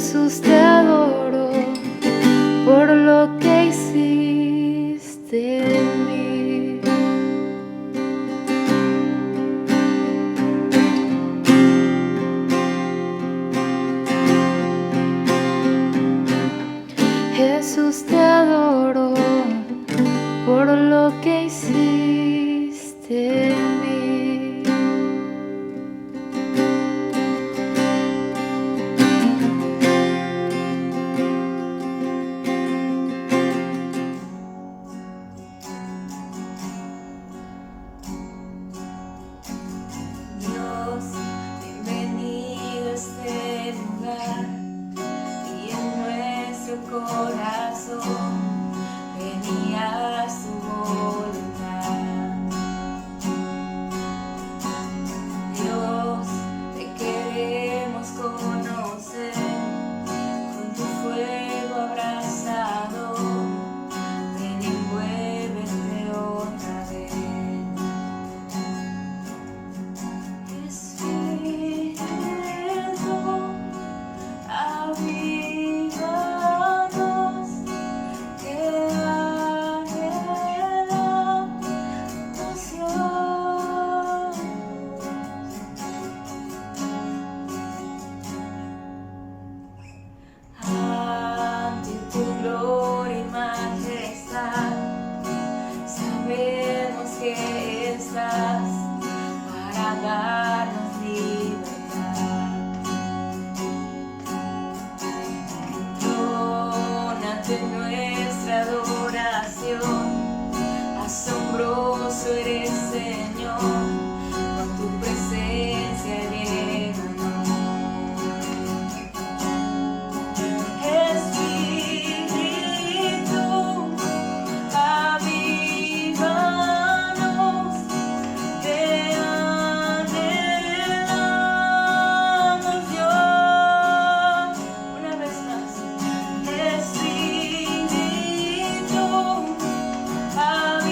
Jesús, te adoro por lo que hiciste en mí. Jesús, te adoro por lo que hiciste en mí. Dios, bienvenido a este lugar y en nuestro corazón venía su voluntad. Dios, te queremos conocer, con tu fuego abrasador, ven y envuélvete otra vez. Espíritu, avívanos, que anhelamos Dios. Ante tu gloria y majestad, sabemos que estás para darnos libertad. Entrónate en nuestra adoración, asombroso eres, Señor, con tu presencia llénanos. Espíritu, avívanos, te anhelamos Dios. Una vez más. Espíritu, avívanos,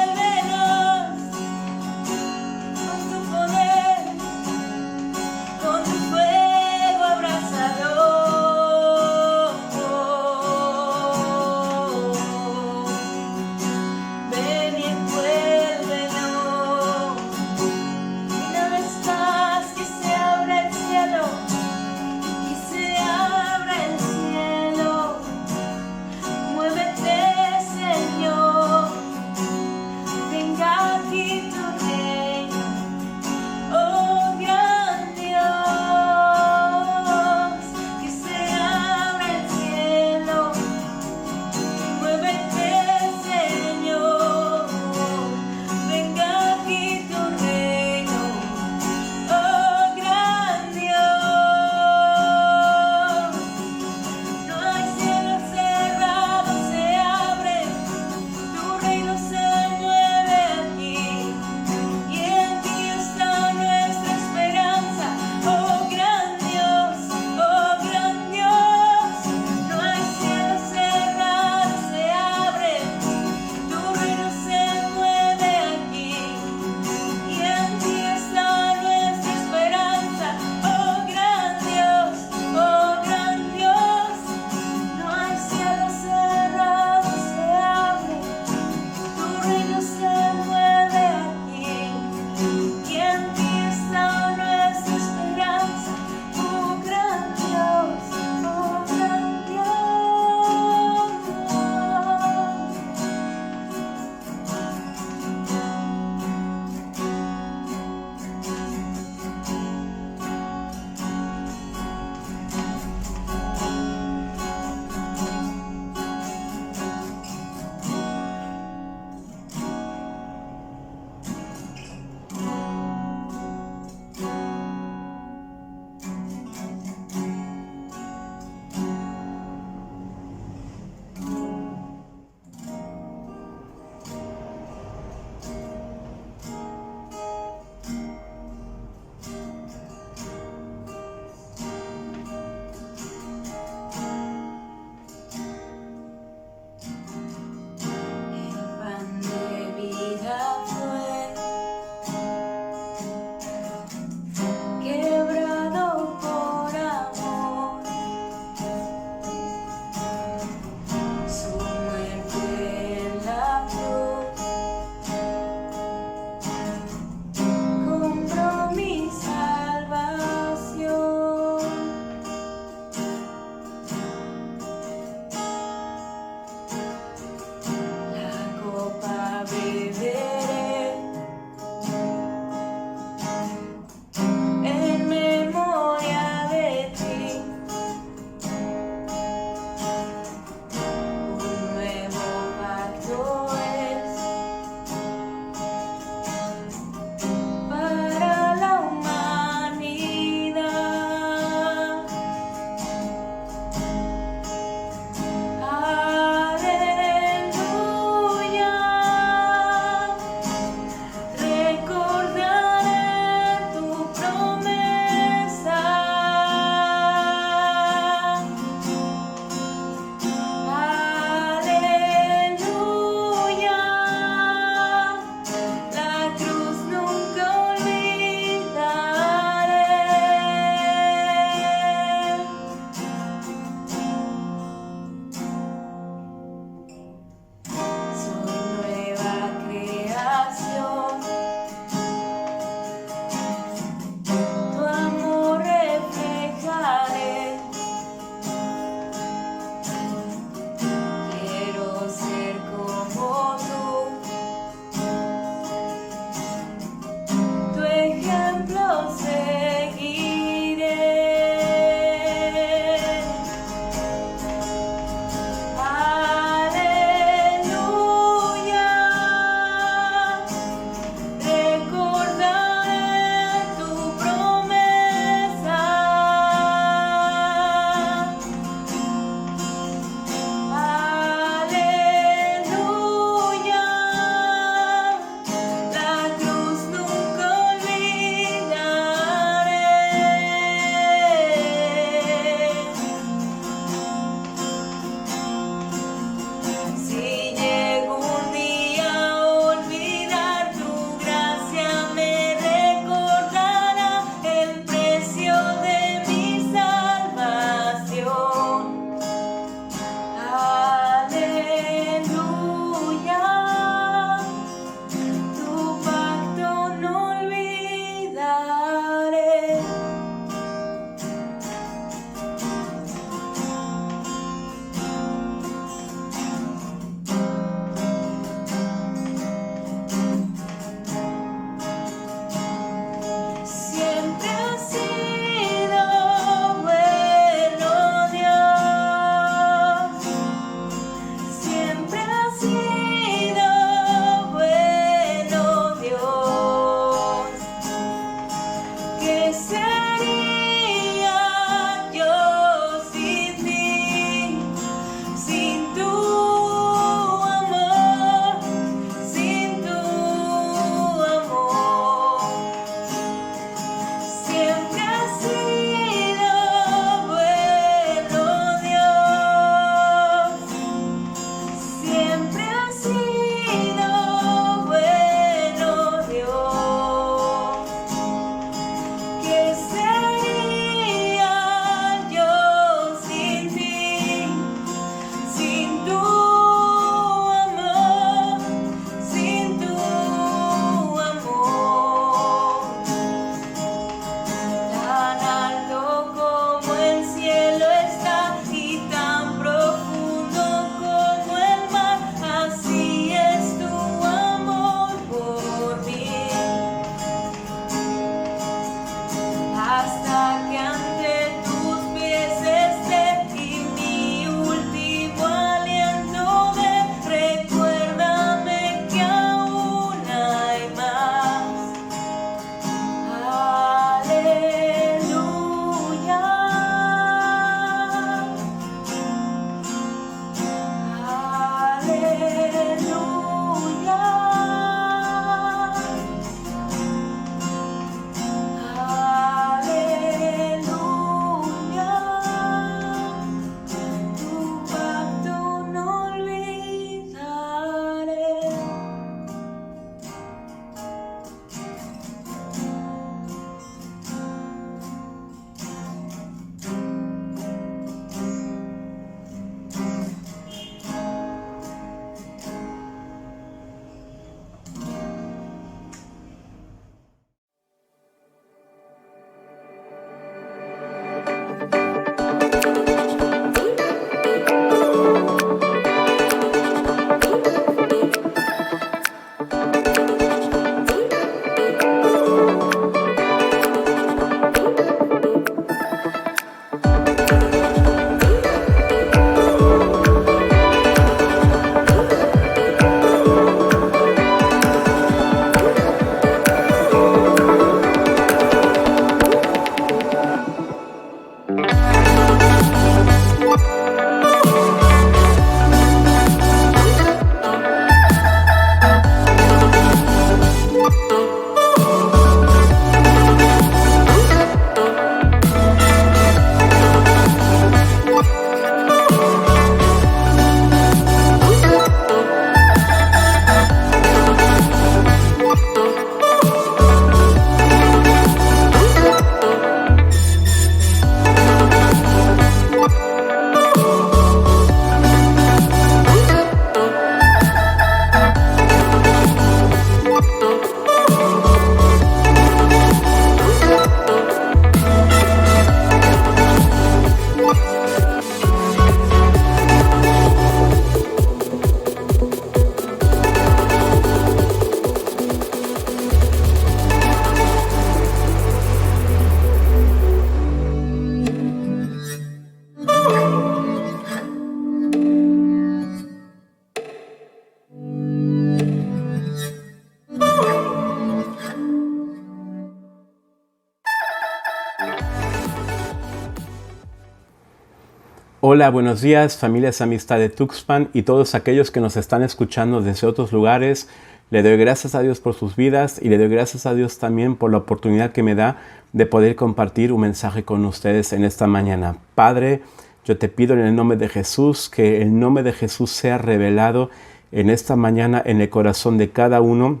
Hola, buenos días, familias Amistad de Tuxpan y todos aquellos que nos están escuchando desde otros lugares. Le doy gracias a Dios por sus vidas y le doy gracias a Dios también por la oportunidad que me da de poder compartir un mensaje con ustedes en esta mañana. Padre, yo te pido en el nombre de Jesús que el nombre de Jesús sea revelado en esta mañana en el corazón de cada uno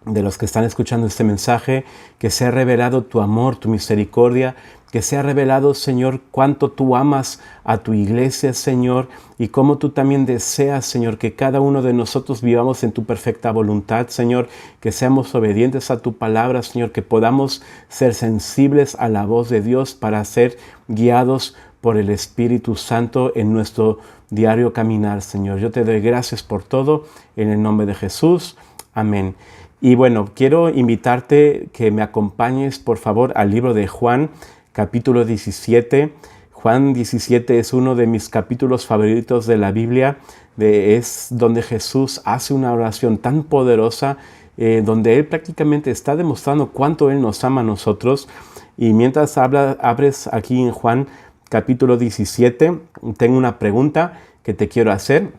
de los que están escuchando este mensaje, que sea revelado tu amor, tu misericordia, que sea revelado, Señor, cuánto tú amas a tu iglesia, Señor, y cómo tú también deseas, Señor, que cada uno de nosotros vivamos en tu perfecta voluntad, Señor, que seamos obedientes a tu palabra, Señor, que podamos ser sensibles a la voz de Dios para ser guiados por el Espíritu Santo en nuestro diario caminar, Señor. Yo te doy gracias por todo, en el nombre de Jesús. Amén. Y bueno, quiero invitarte que me acompañes, por favor, al libro de Juan, capítulo 17. Juan 17 es uno de mis capítulos favoritos de la Biblia. Es donde Jesús hace una oración tan poderosa, donde Él prácticamente está demostrando cuánto Él nos ama a nosotros. Y mientras abres aquí en Juan capítulo 17, tengo una pregunta que te quiero hacer.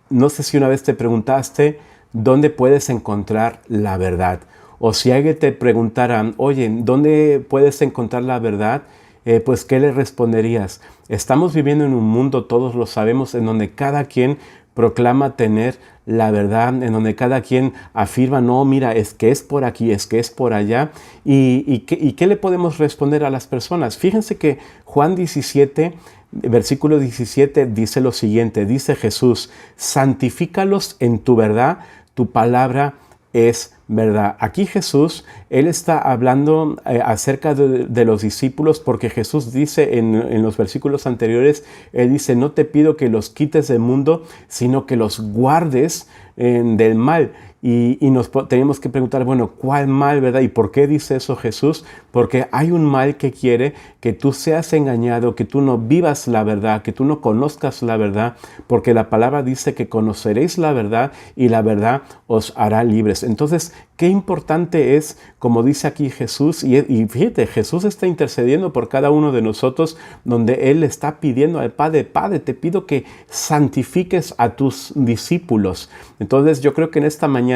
No sé si una vez te preguntaste, ¿dónde puedes encontrar la verdad? O si alguien te preguntara, oye, ¿dónde puedes encontrar la verdad? Pues, ¿qué le responderías? Estamos viviendo en un mundo, todos lo sabemos, en donde cada quien proclama tener la verdad, en donde cada quien afirma, no, mira, es que es por aquí, es que es por allá. ¿Y qué le podemos responder a las personas? Fíjense que Juan 17, versículo 17, dice lo siguiente, dice Jesús, santifícalos en tu verdad, tu palabra es verdad. Aquí Jesús, Él está hablando acerca de los discípulos, porque Jesús dice en los versículos anteriores, Él dice, no te pido que los quites del mundo, sino que los guardes del mal. Y nos tenemos que preguntar, bueno, ¿cuál mal, verdad? ¿Y por qué dice eso Jesús? Porque hay un mal que quiere que tú seas engañado, que tú no vivas la verdad, que tú no conozcas la verdad, porque la palabra dice que conoceréis la verdad y la verdad os hará libres. Entonces, qué importante es, como dice aquí Jesús, y fíjate, Jesús está intercediendo por cada uno de nosotros, donde Él está pidiendo al Padre, Padre, te pido que santifiques a tus discípulos. Entonces, yo creo que en esta mañana,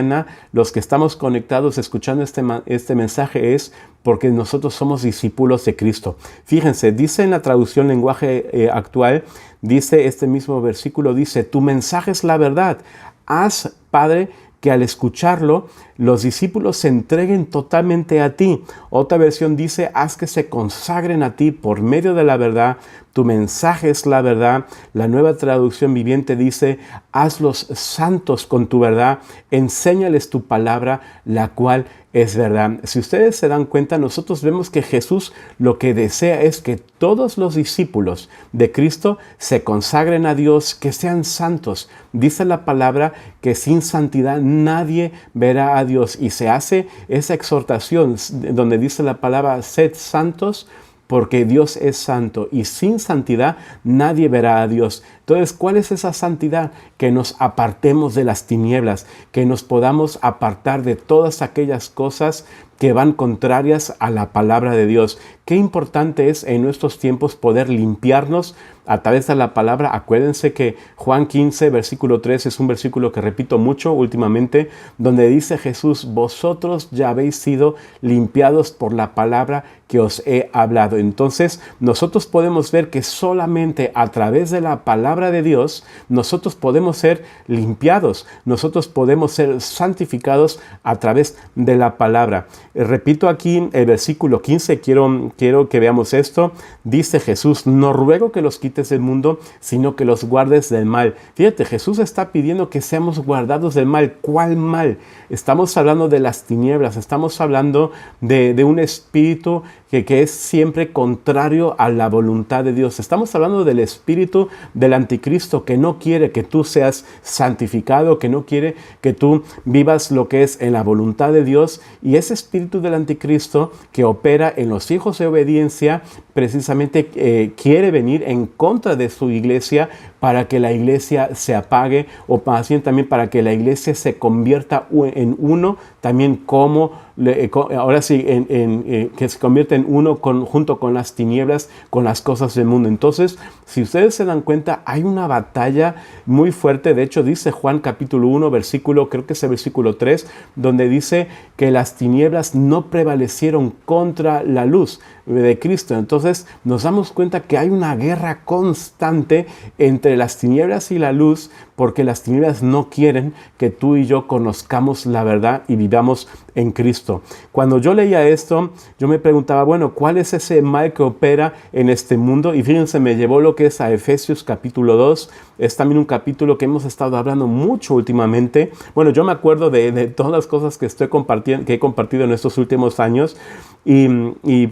los que estamos conectados escuchando este mensaje es porque nosotros somos discípulos de Cristo. Fíjense, dice en la traducción lenguaje actual, dice este mismo versículo, dice, tu mensaje es la verdad. Haz, Padre, que al escucharlo, los discípulos se entreguen totalmente a ti. Otra versión dice, haz que se consagren a ti por medio de la verdad. Tu mensaje es la verdad. La Nueva Traducción Viviente dice, hazlos santos con tu verdad. Enséñales tu palabra, la cual es verdad. Si ustedes se dan cuenta, nosotros vemos que Jesús lo que desea es que todos los discípulos de Cristo se consagren a Dios, que sean santos. Dice la palabra que sin santidad nadie verá a Dios. Y se hace esa exhortación donde dice la palabra, sed santos, porque Dios es santo y sin santidad nadie verá a Dios. Entonces, ¿cuál es esa santidad? Que nos apartemos de las tinieblas, que nos podamos apartar de todas aquellas cosas que van contrarias a la palabra de Dios. Qué importante es en nuestros tiempos poder limpiarnos a través de la palabra. Acuérdense que Juan 15, versículo 3 es un versículo que repito mucho últimamente, donde dice Jesús, vosotros ya habéis sido limpiados por la palabra que os he hablado. Entonces, nosotros podemos ver que solamente a través de la palabra de Dios, nosotros podemos ser limpiados, nosotros podemos ser santificados a través de la palabra. Repito aquí el versículo 15, quiero que veamos esto. Dice Jesús, no ruego que los quites del mundo, sino que los guardes del mal. Fíjate, Jesús está pidiendo que seamos guardados del mal. ¿Cuál mal? Estamos hablando de las tinieblas, estamos hablando de un espíritu que es siempre contrario a la voluntad de Dios. Estamos hablando del espíritu del anticristo que no quiere que tú seas santificado, que no quiere que tú vivas lo que es en la voluntad de Dios. Y ese espíritu del anticristo que opera en los hijos de obediencia precisamente quiere venir en contra de su iglesia para que la iglesia se apague, o más bien también para que la iglesia se convierta en uno, también como ahora sí, que se convierte en uno junto con las tinieblas, con las cosas del mundo. Entonces, si ustedes se dan cuenta, hay una batalla muy fuerte. De hecho, dice Juan capítulo 1, creo que es el versículo 3, donde dice que las tinieblas no prevalecieron contra la luz de Cristo. Entonces, nos damos cuenta que hay una guerra constante entre las tinieblas y la luz, porque las tinieblas no quieren que tú y yo conozcamos la verdad y vivamos en Cristo. Cuando yo leía esto, yo me preguntaba, bueno, ¿cuál es ese mal que opera en este mundo? Y fíjense, me llevó lo que es a Efesios capítulo 2. Es también un capítulo que hemos estado hablando mucho últimamente. Bueno, yo me acuerdo de todas las cosas que he compartido en estos últimos años. Y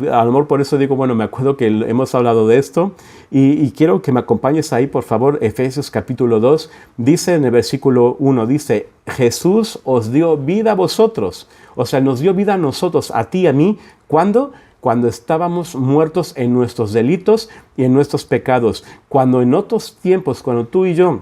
a lo mejor por eso digo, bueno, me acuerdo que hemos hablado de esto. Y quiero que me acompañes ahí, por favor. Efesios capítulo 2. Dice en el versículo 1, dice, Jesús os dio vida a vosotros. O sea, nos dio vida a nosotros, a ti y a mí. ¿Cuándo? Cuando estábamos muertos en nuestros delitos y en nuestros pecados. Cuando en otros tiempos, cuando tú y yo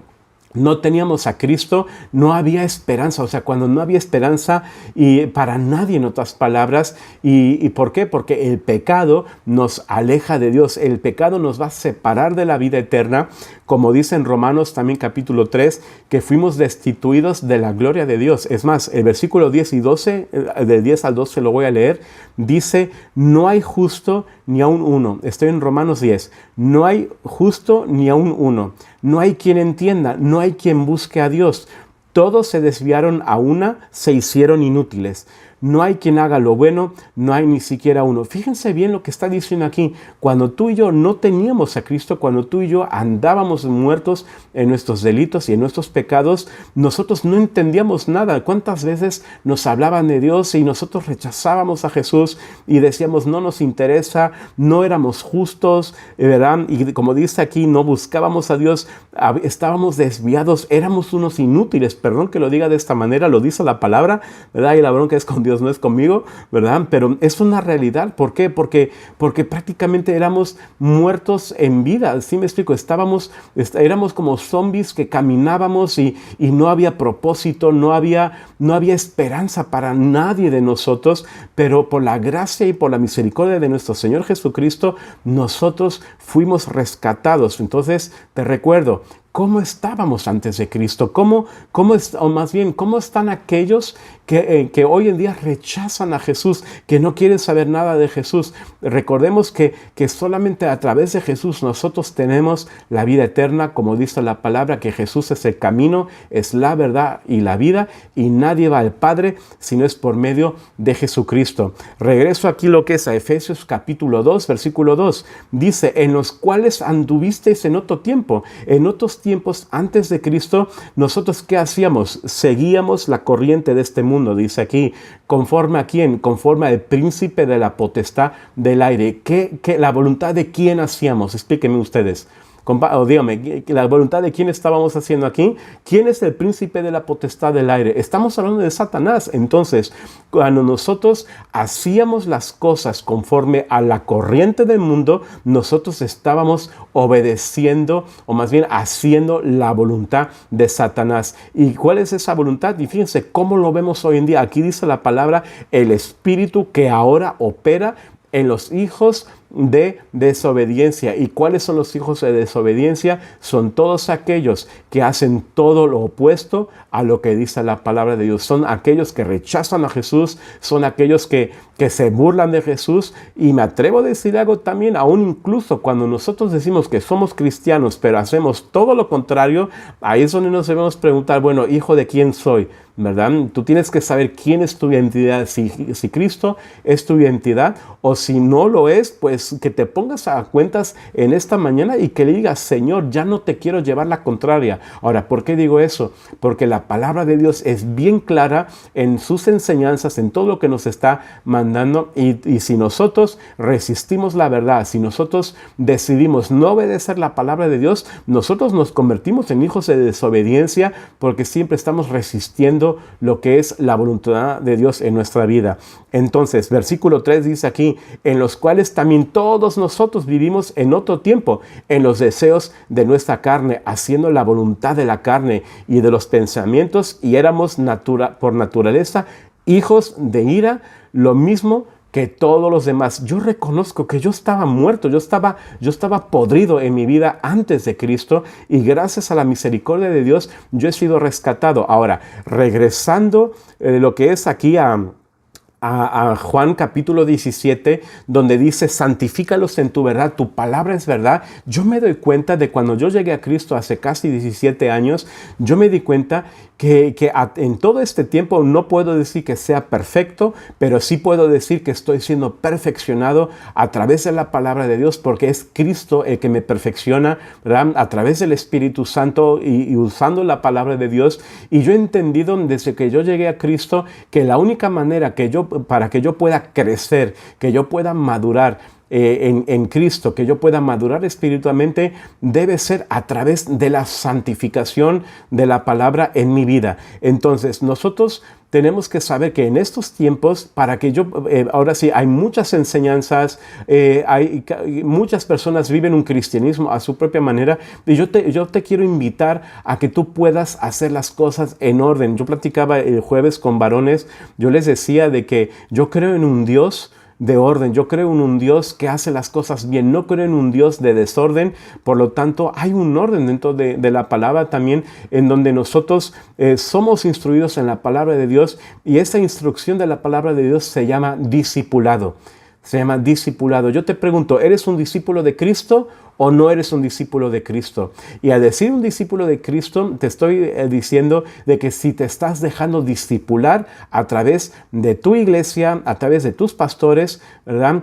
no teníamos a Cristo, no había esperanza. O sea, cuando no había esperanza y para nadie, en otras palabras. ¿Y por qué? Porque el pecado nos aleja de Dios. El pecado nos va a separar de la vida eterna. Como dice en Romanos también capítulo 3, que fuimos destituidos de la gloria de Dios. Es más, el versículo 10 y 12, del 10 al 12 lo voy a leer, dice, no hay justo ni aun uno. Estoy en Romanos 10. No hay justo ni aun uno. No hay quien entienda, no hay quien busque a Dios. Todos se desviaron a una, se hicieron inútiles. No hay quien haga lo bueno, no hay ni siquiera uno. Fíjense bien lo que está diciendo aquí. Cuando tú y yo no teníamos a Cristo, cuando tú y yo andábamos muertos en nuestros delitos y en nuestros pecados, nosotros no entendíamos nada. ¿Cuántas veces nos hablaban de Dios y nosotros rechazábamos a Jesús y decíamos no nos interesa, no éramos justos, ¿verdad? Y como dice aquí, no buscábamos a Dios, estábamos desviados, éramos unos inútiles. Perdón que lo diga de esta manera, lo dice la palabra, ¿verdad? Y la bronca es con Dios, no es conmigo, ¿verdad? Pero es una realidad. ¿Por qué? Porque prácticamente éramos muertos en vida. ¿Sí me explico? Éramos como zombies que caminábamos y no había propósito, no había esperanza para nadie de nosotros, pero por la gracia y por la misericordia de nuestro Señor Jesucristo, nosotros fuimos rescatados. Entonces, te recuerdo, ¿cómo estábamos antes de Cristo? ¿Cómo están aquellos que hoy en día rechazan a Jesús, que no quieren saber nada de Jesús? Recordemos que solamente a través de Jesús nosotros tenemos la vida eterna, como dice la palabra, que Jesús es el camino, es la verdad y la vida, y nadie va al Padre si no es por medio de Jesucristo. Regreso aquí lo que es a Efesios capítulo 2, versículo 2. Dice, en los cuales anduvisteis en otro tiempo, en otros tiempos antes de Cristo, nosotros ¿qué hacíamos? Seguíamos la corriente de este mundo, dice aquí. ¿Conforme a quién? Conforme al príncipe de la potestad del aire. ¿Qué la voluntad de quién hacíamos? Explíquenme ustedes. Dígame, ¿la voluntad de quién estábamos haciendo aquí? ¿Quién es el príncipe de la potestad del aire? Estamos hablando de Satanás. Entonces, cuando nosotros hacíamos las cosas conforme a la corriente del mundo, nosotros estábamos obedeciendo, o más bien haciendo la voluntad de Satanás. ¿Y cuál es esa voluntad? Y fíjense cómo lo vemos hoy en día. Aquí dice la palabra, el espíritu que ahora opera en los hijos de desobediencia. ¿Y cuáles son los hijos de desobediencia? Son todos aquellos que hacen todo lo opuesto a lo que dice la palabra de Dios. Son aquellos que rechazan a Jesús, son aquellos que se burlan de Jesús. Y me atrevo a decir algo también, aún incluso cuando nosotros decimos que somos cristianos, pero hacemos todo lo contrario, ahí es donde nos debemos preguntar, bueno, ¿hijo de quién soy? ¿Verdad? Tú tienes que saber quién es tu identidad, si Cristo es tu identidad, o si no lo es, pues que te pongas a cuentas en esta mañana y que le digas, Señor, ya no te quiero llevar la contraria. Ahora, ¿por qué digo eso? Porque la palabra de Dios es bien clara en sus enseñanzas, en todo lo que nos está mandando, y si nosotros resistimos la verdad, si nosotros decidimos no obedecer la palabra de Dios, nosotros nos convertimos en hijos de desobediencia, porque siempre estamos resistiendo lo que es la voluntad de Dios en nuestra vida. Entonces, versículo 3 dice aquí, en los cuales también todos nosotros vivimos en otro tiempo, en los deseos de nuestra carne, haciendo la voluntad de la carne y de los pensamientos, y éramos por naturaleza hijos de ira, lo mismo que todos los demás. Yo reconozco que yo estaba muerto, yo estaba podrido en mi vida antes de Cristo, y gracias a la misericordia de Dios yo he sido rescatado. Ahora, regresando lo que es aquí a Juan capítulo 17, donde dice, santifícalos en tu verdad, tu palabra es verdad. Yo me doy cuenta de cuando yo llegué a Cristo hace casi 17 años, yo me di cuenta que en todo este tiempo no puedo decir que sea perfecto, pero sí puedo decir que estoy siendo perfeccionado a través de la palabra de Dios, porque es Cristo el que me perfecciona, ¿verdad? A través del Espíritu Santo y usando la palabra de Dios. Y yo he entendido desde que yo llegué a Cristo que la única manera para que yo pueda crecer, que yo pueda madurar en Cristo, que yo pueda madurar espiritualmente, debe ser a través de la santificación de la palabra en mi vida. Entonces, nosotros tenemos que saber que en estos tiempos, para que ahora sí, hay muchas enseñanzas, muchas personas viven un cristianismo a su propia manera, y yo te quiero invitar a que tú puedas hacer las cosas en orden. Yo platicaba el jueves con varones, yo les decía de que yo creo en un Dios de orden, yo creo en un Dios que hace las cosas bien, no creo en un Dios de desorden. Por lo tanto, hay un orden dentro de la palabra también, en donde nosotros somos instruidos en la palabra de Dios, y esa instrucción de la palabra de Dios se llama discipulado. Se llama discipulado. Yo te pregunto, ¿eres un discípulo de Cristo o no eres un discípulo de Cristo? Y al decir un discípulo de Cristo, te estoy diciendo de que si te estás dejando discipular a través de tu iglesia, a través de tus pastores, ¿verdad?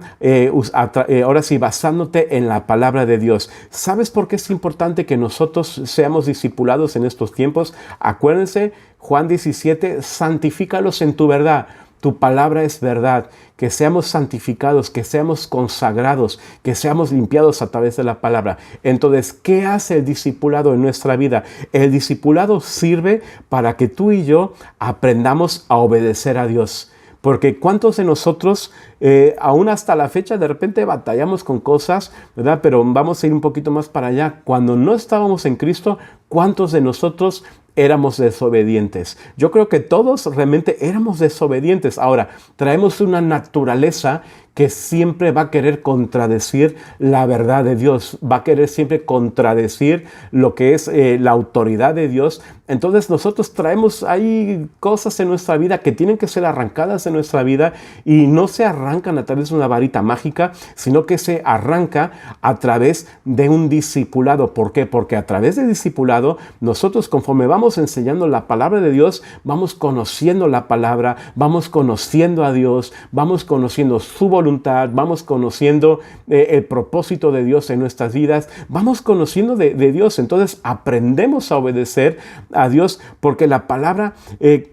Ahora sí, basándote en la palabra de Dios. ¿Sabes por qué es importante que nosotros seamos discipulados en estos tiempos? Acuérdense, Juan 17, santifícalos en tu verdad. Tu palabra es verdad. Que seamos santificados, que seamos consagrados, que seamos limpiados a través de la palabra. Entonces, ¿qué hace el discipulado en nuestra vida? El discipulado sirve para que tú y yo aprendamos a obedecer a Dios. Porque ¿cuántos de nosotros, aún hasta la fecha, de repente batallamos con cosas, ¿verdad? Pero vamos a ir un poquito más para allá. Cuando no estábamos en Cristo, ¿cuántos de nosotros éramos desobedientes? Yo creo que todos realmente éramos desobedientes. Ahora, traemos una naturaleza que siempre va a querer contradecir la verdad de Dios, va a querer siempre contradecir lo que es la autoridad de Dios. Entonces nosotros traemos ahí cosas en nuestra vida que tienen que ser arrancadas de nuestra vida, y no se arrancan a través de una varita mágica, sino que se arranca a través de un discipulado. ¿Por qué? Porque a través del discipulado nosotros, conforme vamos enseñando la palabra de Dios, vamos conociendo la palabra, vamos conociendo a Dios, vamos conociendo su voluntad, vamos conociendo el propósito de Dios en nuestras vidas, vamos conociendo de Dios. Entonces aprendemos a obedecer a Dios, porque la palabra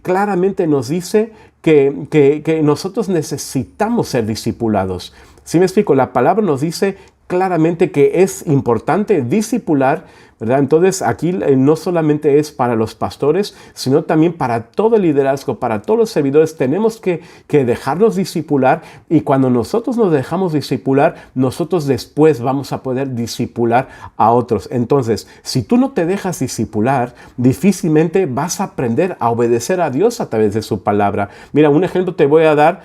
claramente nos dice que nosotros necesitamos ser discipulados. ¿Sí me explico? La palabra nos dice claramente que es importante discipular, ¿verdad? Entonces aquí no solamente es para los pastores, sino también para todo el liderazgo, para todos los servidores. Tenemos que dejarnos discipular, y cuando nosotros nos dejamos discipular, nosotros después vamos a poder discipular a otros. Entonces, si tú no te dejas discipular, difícilmente vas a aprender a obedecer a Dios a través de su palabra. Mira, un ejemplo te voy a dar.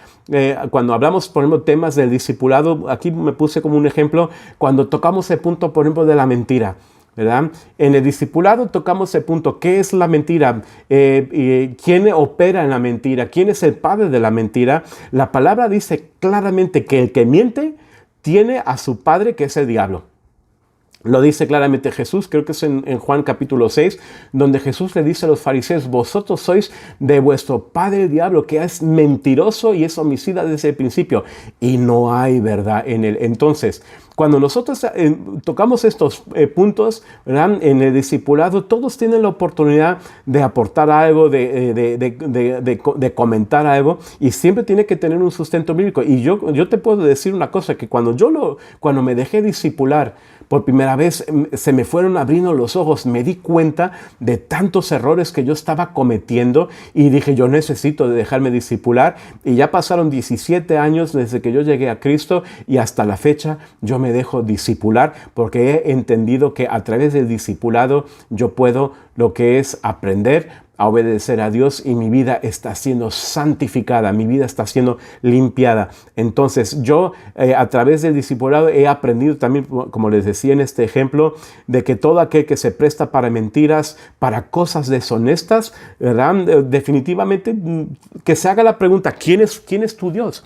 Cuando hablamos, por ejemplo, temas del discipulado, aquí me puse como un ejemplo, cuando tocamos el punto, por ejemplo, de la mentira, ¿verdad? En el discipulado tocamos el punto, ¿qué es la mentira? ¿Quién opera en la mentira? ¿Quién es el padre de la mentira? La palabra dice claramente que el que miente tiene a su padre, que es el diablo. Lo dice claramente Jesús, creo que es en Juan capítulo 6, donde Jesús le dice a los fariseos: vosotros sois de vuestro padre el diablo, que es mentiroso y es homicida desde el principio, y no hay verdad en él. Entonces, cuando nosotros tocamos estos puntos, ¿verdad? En el discipulado, todos tienen la oportunidad de aportar algo, de comentar algo, y siempre tiene que tener un sustento bíblico. Y yo te puedo decir una cosa, que cuando me dejé discipular por primera vez se me fueron abriendo los ojos, me di cuenta de tantos errores que yo estaba cometiendo y dije, yo necesito de dejarme discipular. Y ya pasaron 17 años desde que yo llegué a Cristo y hasta la fecha yo me dejo discipular porque he entendido que a través del discipulado yo puedo lo que es aprender a obedecer a Dios y mi vida está siendo santificada, mi vida está siendo limpiada. Entonces yo a través del discipulado he aprendido también, como les decía en este ejemplo, de que todo aquel que se presta para mentiras, para cosas deshonestas, ¿verdad? Definitivamente que se haga la pregunta, ¿quién es tu Dios?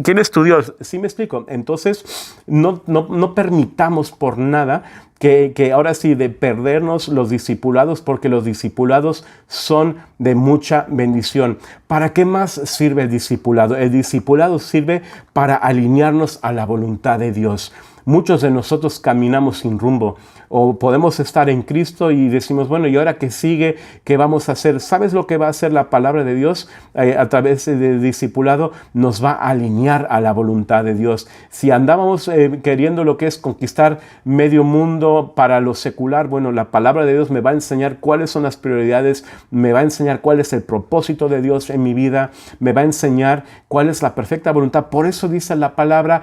¿Quién es tu Dios? ¿Sí me explico? Entonces no permitamos por nada que ahora sí de perdernos los discipulados, porque los discipulados son de mucha bendición. ¿Para qué más sirve el discipulado? El discipulado sirve para alinearnos a la voluntad de Dios. Muchos de nosotros caminamos sin rumbo o podemos estar en Cristo y decimos, bueno, ¿y ahora qué sigue? ¿Qué vamos a hacer? ¿Sabes lo que va a hacer la palabra de Dios? A través del discipulado nos va a alinear a la voluntad de Dios. Si andábamos queriendo lo que es conquistar medio mundo para lo secular, bueno, la palabra de Dios me va a enseñar cuáles son las prioridades, me va a enseñar cuál es el propósito de Dios en mi vida, me va a enseñar cuál es la perfecta voluntad. Por eso dice la palabra,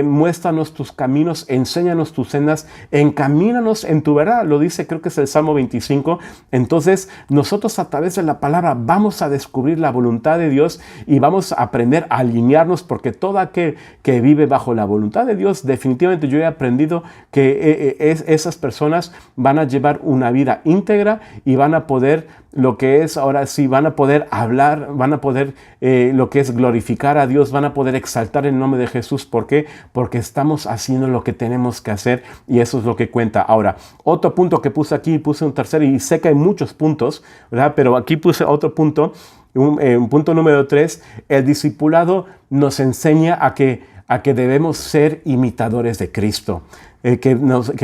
muéstranos tus caminos, enséñanos tus sendas, encamínanos en tu verdad, lo dice, creo que es el Salmo 25. Entonces nosotros a través de la palabra vamos a descubrir la voluntad de Dios y vamos a aprender a alinearnos, porque todo aquel que vive bajo la voluntad de Dios, definitivamente yo he aprendido que esas personas van a llevar una vida íntegra y van a poder lo que es, ahora sí, van a poder hablar, van a poder lo que es glorificar a Dios, van a poder exaltar el nombre de Jesús. ¿Por qué? Porque estamos haciendo lo que tenemos que hacer y eso es lo que cuenta. Ahora, otro punto que puse aquí, puse un tercero y sé que hay muchos puntos, ¿verdad? Pero aquí puse otro punto, un punto número 3, el discipulado nos enseña a que debemos ser imitadores de Cristo. Que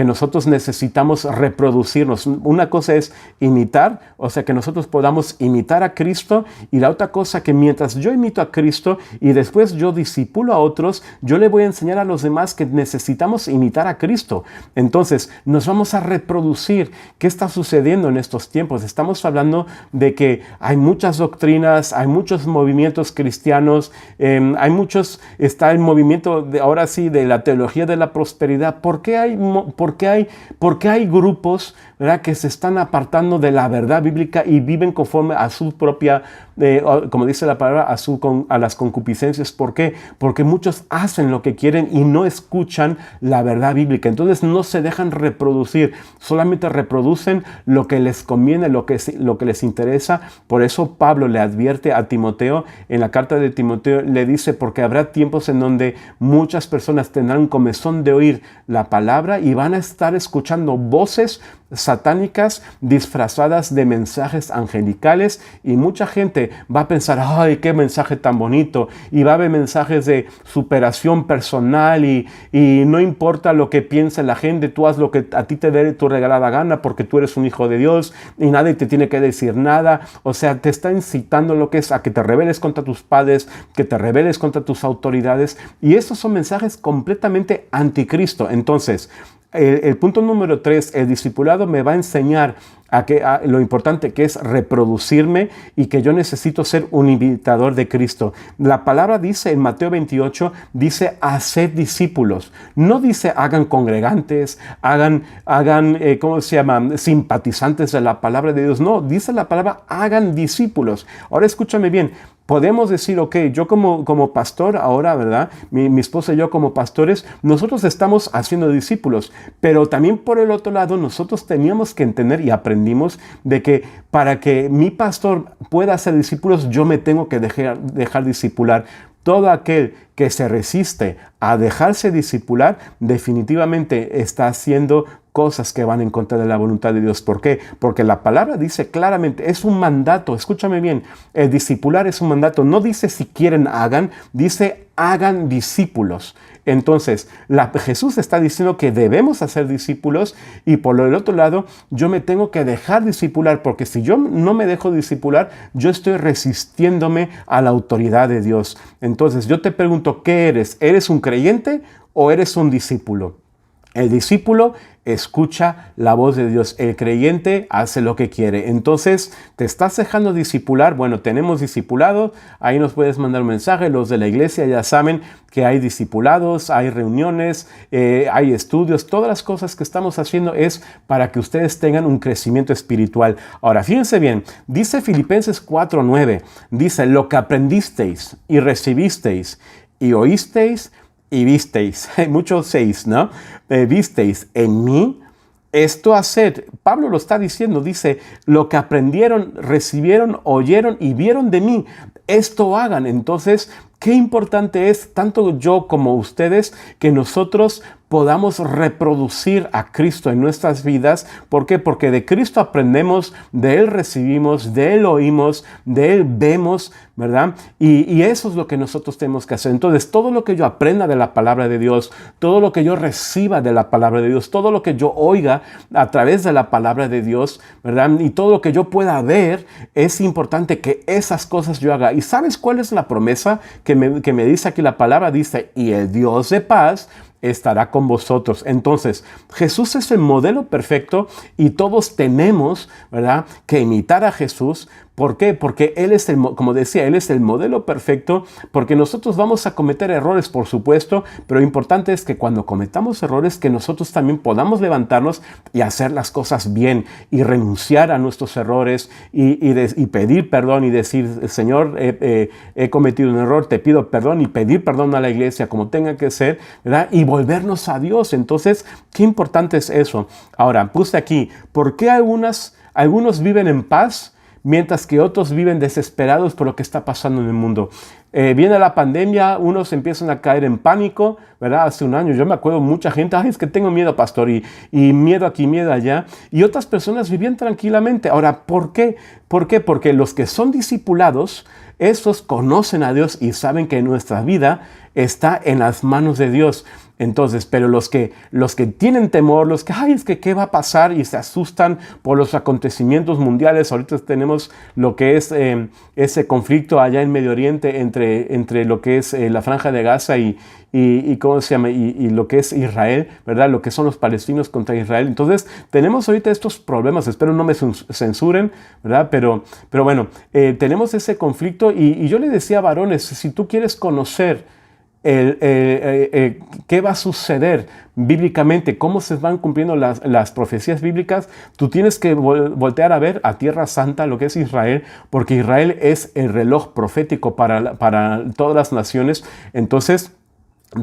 nosotros necesitamos reproducirnos. Una cosa es imitar, o sea, que nosotros podamos imitar a Cristo, y la otra cosa que mientras yo imito a Cristo y después yo discipulo a otros, yo le voy a enseñar a los demás que necesitamos imitar a Cristo. Entonces, nos vamos a reproducir. ¿Qué está sucediendo en estos tiempos? Estamos hablando de que hay muchas doctrinas, hay muchos movimientos cristianos, está el movimiento de, ahora sí, de la teología de la prosperidad. ¿Por qué hay grupos, ¿verdad?, que se están apartando de la verdad bíblica y viven conforme a su propia, como dice la palabra, a las concupiscencias? ¿Por qué? Porque muchos hacen lo que quieren y no escuchan la verdad bíblica. Entonces no se dejan reproducir, solamente reproducen lo que les conviene, lo que les interesa. Por eso Pablo le advierte a Timoteo, en la carta de Timoteo le dice, porque habrá tiempos en donde muchas personas tendrán comezón de oír la palabra y van a estar escuchando voces satánicas disfrazadas de mensajes angelicales, y mucha gente va a pensar, ay, qué mensaje tan bonito, y va a haber mensajes de superación personal y no importa lo que piense la gente, tú haz lo que a ti te dé tu regalada gana porque tú eres un hijo de Dios y nadie te tiene que decir nada. O sea, te está incitando lo que es a que te rebeles contra tus padres, que te rebeles contra tus autoridades, y estos son mensajes completamente anticristo. Entonces, el punto número 3, el discipulado me va a enseñar a lo importante que es reproducirme y que yo necesito ser un imitador de Cristo. La palabra dice en Mateo 28, dice haced discípulos. No dice hagan congregantes, hagan ¿cómo se llama?, simpatizantes de la palabra de Dios. No, dice la palabra hagan discípulos. Ahora escúchame bien. Podemos decir, ok, yo como pastor ahora, ¿verdad? Mi esposa y yo como pastores, nosotros estamos haciendo discípulos, pero también por el otro lado nosotros teníamos que entender y aprendimos de que para que mi pastor pueda hacer discípulos, yo me tengo que dejar discipular. Todo aquel que se resiste a dejarse discipular definitivamente está haciendo cosas que van en contra de la voluntad de Dios. ¿Por qué? Porque la palabra dice claramente, es un mandato. Escúchame bien, el discipular es un mandato. No dice si quieren hagan, dice hagan discípulos. Entonces, Jesús está diciendo que debemos hacer discípulos, y por el otro lado, yo me tengo que dejar discipular, porque si yo no me dejo discipular, yo estoy resistiéndome a la autoridad de Dios. Entonces, yo te pregunto, ¿qué eres? ¿Eres un creyente o eres un discípulo? El discípulo escucha la voz de Dios. El creyente hace lo que quiere. Entonces, ¿te estás dejando discipular? Bueno, tenemos discipulados. Ahí nos puedes mandar un mensaje. Los de la iglesia ya saben que hay discipulados, hay reuniones, hay estudios. Todas las cosas que estamos haciendo es para que ustedes tengan un crecimiento espiritual. Ahora, fíjense bien. Dice Filipenses 4:9. Dice, lo que aprendisteis y recibisteis y oísteis y visteis, muchos seis, ¿no? Visteis en mí, esto haced. Pablo lo está diciendo, dice, lo que aprendieron, recibieron, oyeron y vieron de mí, esto hagan. Entonces, qué importante es, tanto yo como ustedes, que nosotros podamos reproducir a Cristo en nuestras vidas. ¿Por qué? Porque de Cristo aprendemos, de Él recibimos, de Él oímos, de Él vemos, ¿verdad? Y eso es lo que nosotros tenemos que hacer. Entonces, todo lo que yo aprenda de la palabra de Dios, todo lo que yo reciba de la palabra de Dios, todo lo que yo oiga a través de la palabra de Dios, ¿verdad? Y todo lo que yo pueda ver, es importante que esas cosas yo haga. ¿Y sabes cuál es la promesa que me dice aquí la palabra? Dice, y el Dios de paz estará con vosotros. Entonces, Jesús es el modelo perfecto y todos tenemos, ¿verdad?, que imitar a Jesús. ¿Por qué? Porque Él es como decía, Él es el modelo perfecto, porque nosotros vamos a cometer errores, por supuesto, pero lo importante es que cuando cometamos errores, que nosotros también podamos levantarnos y hacer las cosas bien y renunciar a nuestros errores y pedir perdón y decir, Señor, he cometido un error, te pido perdón, y pedir perdón a la iglesia como tenga que ser, ¿verdad? Y volvernos a Dios. Entonces, qué importante es eso. Ahora, puse aquí, ¿por qué algunos viven en paz mientras que otros viven desesperados por lo que está pasando en el mundo? Viene la pandemia, unos empiezan a caer en pánico, ¿verdad? Hace un año yo me acuerdo mucha gente, ay, es que tengo miedo, pastor, y miedo aquí, miedo allá. Y otras personas vivían tranquilamente. Ahora, ¿por qué? ¿Por qué? Porque los que son discipulados, esos conocen a Dios y saben que nuestra vida está en las manos de Dios. Entonces, pero los que tienen temor, los que, ay, es que qué va a pasar, y se asustan por los acontecimientos mundiales. Ahorita tenemos lo que es ese conflicto allá en Medio Oriente entre lo que es la Franja de Gaza y ¿cómo se llama? Y lo que es Israel, ¿verdad? Lo que son los palestinos contra Israel. Entonces, tenemos ahorita estos problemas. Espero no me censuren, ¿verdad? Pero bueno, tenemos ese conflicto y yo le decía a varones, si tú quieres conocer qué va a suceder bíblicamente, cómo se van cumpliendo las profecías bíblicas, tú tienes que voltear a ver a Tierra Santa, lo que es Israel, porque Israel es el reloj profético para todas las naciones. Entonces,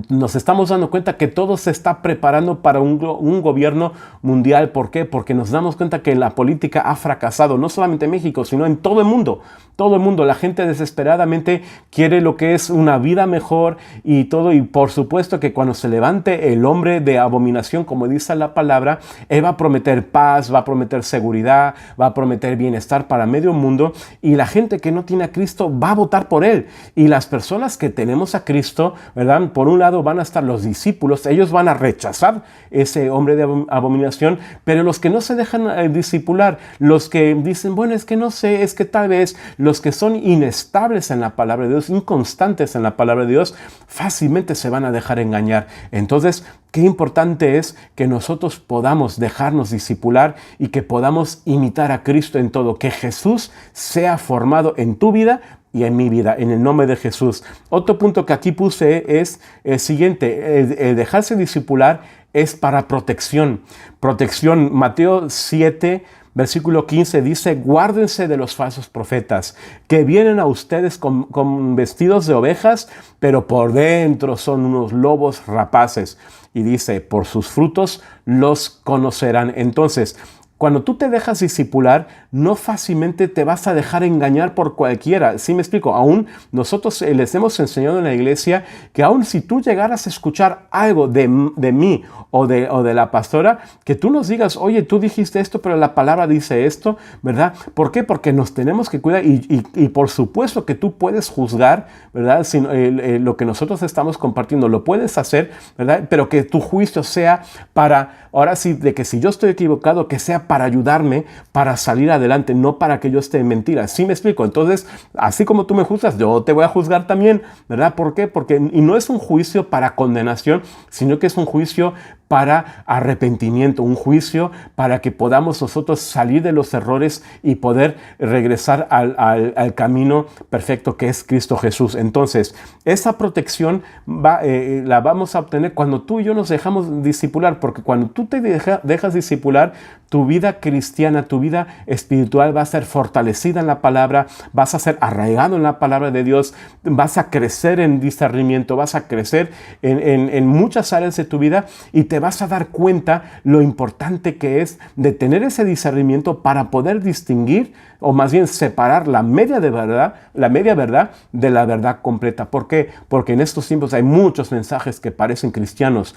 nos estamos dando cuenta que todo se está preparando para un gobierno mundial. ¿Por qué? Porque nos damos cuenta que la política ha fracasado, no solamente en México, sino en todo el mundo. Todo el mundo, la gente desesperadamente quiere lo que es una vida mejor y todo. Y por supuesto que cuando se levante el hombre de abominación, como dice la palabra, él va a prometer paz, va a prometer seguridad, va a prometer bienestar para medio mundo. Y la gente que no tiene a Cristo va a votar por él. Y las personas que tenemos a Cristo, ¿verdad? Por un lado van a estar los discípulos, ellos van a rechazar ese hombre de abominación, pero los que no se dejan discipular, los que dicen, bueno, es que no sé, es que tal vez, los que son inestables en la palabra de Dios, inconstantes en la palabra de Dios, fácilmente se van a dejar engañar. Entonces, qué importante es que nosotros podamos dejarnos discipular y que podamos imitar a Cristo en todo, que Jesús sea formado en tu vida y en mi vida, en el nombre de Jesús. Otro punto que aquí puse es el siguiente, el dejarse discipular es para protección. Protección, Mateo 7, versículo 15 dice, guárdense de los falsos profetas que vienen a ustedes con vestidos de ovejas, pero por dentro son unos lobos rapaces. Y dice, por sus frutos los conocerán. Entonces, cuando tú te dejas discipular, no fácilmente te vas a dejar engañar por cualquiera. ¿Sí me explico? Aún nosotros les hemos enseñado en la iglesia que aún si tú llegaras a escuchar algo de mí o de la pastora, que tú nos digas, oye, tú dijiste esto, pero la palabra dice esto, ¿verdad? ¿Por qué? Porque nos tenemos que cuidar y por supuesto que tú puedes juzgar, ¿verdad? Si, lo que nosotros estamos compartiendo lo puedes hacer, ¿verdad? Pero que tu juicio sea para, ahora sí, de que si yo estoy equivocado, que sea para ayudarme, para salir adelante, no para que yo esté en mentiras. ¿Sí me explico? Entonces, así como tú me juzgas, yo te voy a juzgar también, ¿verdad? ¿Por qué? Porque, y no es un juicio para condenación, sino que es un juicio para arrepentimiento, un juicio para que podamos nosotros salir de los errores y poder regresar al camino perfecto que es Cristo Jesús. Entonces, esa protección la vamos a obtener cuando tú y yo nos dejamos discipular, porque cuando tú te dejas discipular, tu vida cristiana, tu vida espiritual va a ser fortalecida en la palabra, vas a ser arraigado en la palabra de Dios, vas a crecer en discernimiento, vas a crecer en muchas áreas de tu vida y te vas a dar cuenta lo importante que es de tener ese discernimiento para poder distinguir, o más bien separar la media verdad de la verdad completa. ¿Por qué? Porque en estos tiempos hay muchos mensajes que parecen cristianos.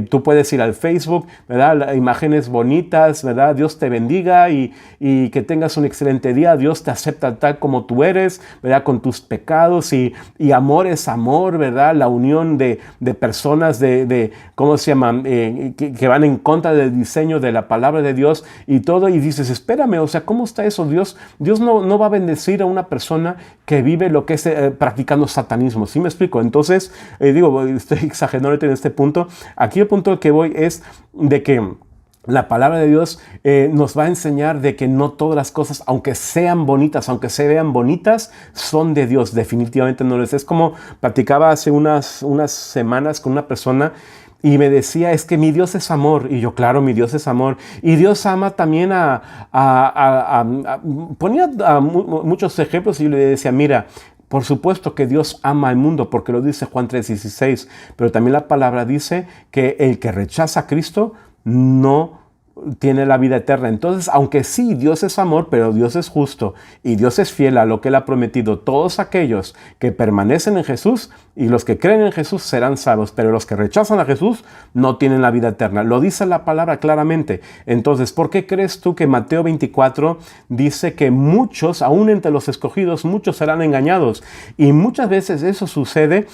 Tú puedes ir al Facebook, ¿verdad? Imágenes bonitas, ¿verdad? Dios te bendiga y que tengas un excelente día. Dios te acepta tal como tú eres, ¿verdad? Con tus pecados y amor es amor, ¿verdad? La unión de personas ¿cómo se llaman? Que van en contra del diseño de la palabra de Dios y todo. Y dices, espérame, o sea, ¿cómo está eso? Dios no va a bendecir a una persona que vive lo que es practicando satanismo. ¿Sí me explico? Entonces, estoy exagerando en este punto. Aquí el punto al que voy es de que la palabra de Dios nos va a enseñar de que no todas las cosas, aunque sean bonitas, aunque se vean bonitas, son de Dios. Definitivamente no lo es. Es como platicaba hace unas semanas con una persona y me decía, es que mi Dios es amor. Y yo, claro, mi Dios es amor. Y Dios ama también ponía muchos ejemplos y yo le decía, mira, por supuesto que Dios ama al mundo porque lo dice Juan 3:16, pero también la palabra dice que el que rechaza a Cristo no tiene la vida eterna. Entonces, aunque sí, Dios es amor, pero Dios es justo y Dios es fiel a lo que Él ha prometido. Todos aquellos que permanecen en Jesús y los que creen en Jesús serán salvos, pero los que rechazan a Jesús no tienen la vida eterna. Lo dice la palabra claramente. Entonces, ¿por qué crees tú que Mateo 24 dice que muchos, aún entre los escogidos, muchos serán engañados? Y muchas veces eso sucede,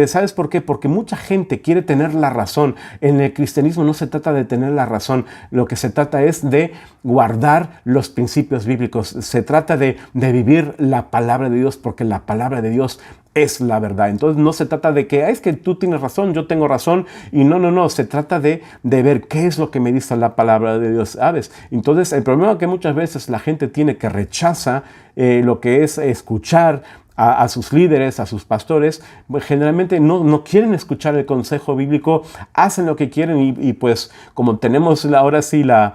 ¿sabes por qué? Porque mucha gente quiere tener la razón. En el cristianismo no se trata de tener la razón. Lo que se trata es de guardar los principios bíblicos. Se trata de vivir la palabra de Dios, porque la palabra de Dios es la verdad. Entonces no se trata de que es que tú tienes razón, yo tengo razón, y no, se trata de ver qué es lo que me dice la palabra de Dios, ¿sabes? Entonces el problema es que muchas veces la gente tiene que rechaza lo que es escuchar a sus líderes, a sus pastores. Generalmente no quieren escuchar el consejo bíblico, hacen lo que quieren y pues como tenemos ahora sí la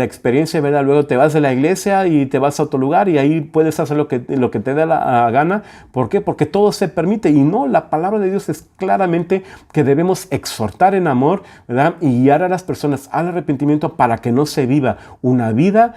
experiencia, ¿verdad? Luego te vas de la iglesia y te vas a otro lugar y ahí puedes hacer lo que te dé la gana. ¿Por qué? Porque todo se permite y no, la palabra de Dios es claramente que debemos exhortar en amor, ¿verdad? Y guiar a las personas al arrepentimiento para que no se viva una vida,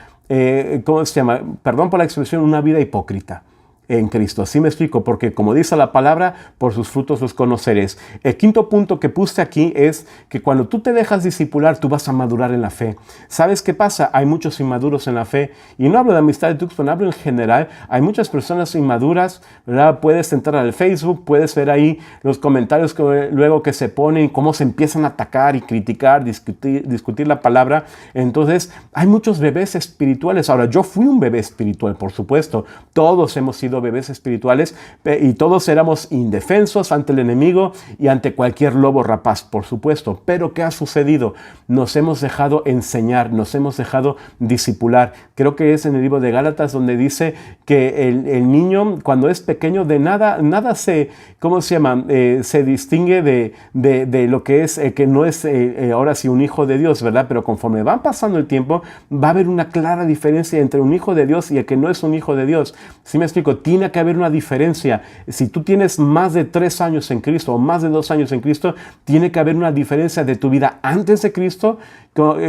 ¿cómo se llama? Perdón por la expresión, una vida hipócrita en Cristo. Así me explico, porque como dice la palabra, por sus frutos los conoceréis. El quinto punto que puse aquí es que cuando tú te dejas discipular, tú vas a madurar en la fe. ¿Sabes qué pasa? Hay muchos inmaduros en la fe. Y no hablo de Amistad de Tuxpan, hablo en general. Hay muchas personas inmaduras, ¿verdad? Puedes entrar al Facebook, puedes ver ahí los comentarios luego que se ponen, cómo se empiezan a atacar y criticar, discutir la palabra. Entonces, hay muchos bebés espirituales. Ahora, yo fui un bebé espiritual, por supuesto. Todos hemos sido bebés espirituales y todos éramos indefensos ante el enemigo y ante cualquier lobo rapaz, por supuesto. Pero ¿qué ha sucedido? Nos hemos dejado enseñar, nos hemos dejado discipular. Creo que es en el libro de Gálatas donde dice que el niño cuando es pequeño de nada se, ¿cómo se llama? Se distingue de lo que es, que no es ahora sí un hijo de Dios, ¿verdad? Pero conforme va pasando el tiempo, va a haber una clara diferencia entre un hijo de Dios y el que no es un hijo de Dios. ¿Sí me explico? Tiene que haber una diferencia. Si tú tienes más de 3 años en Cristo o más de 2 años en Cristo, tiene que haber una diferencia de tu vida antes de Cristo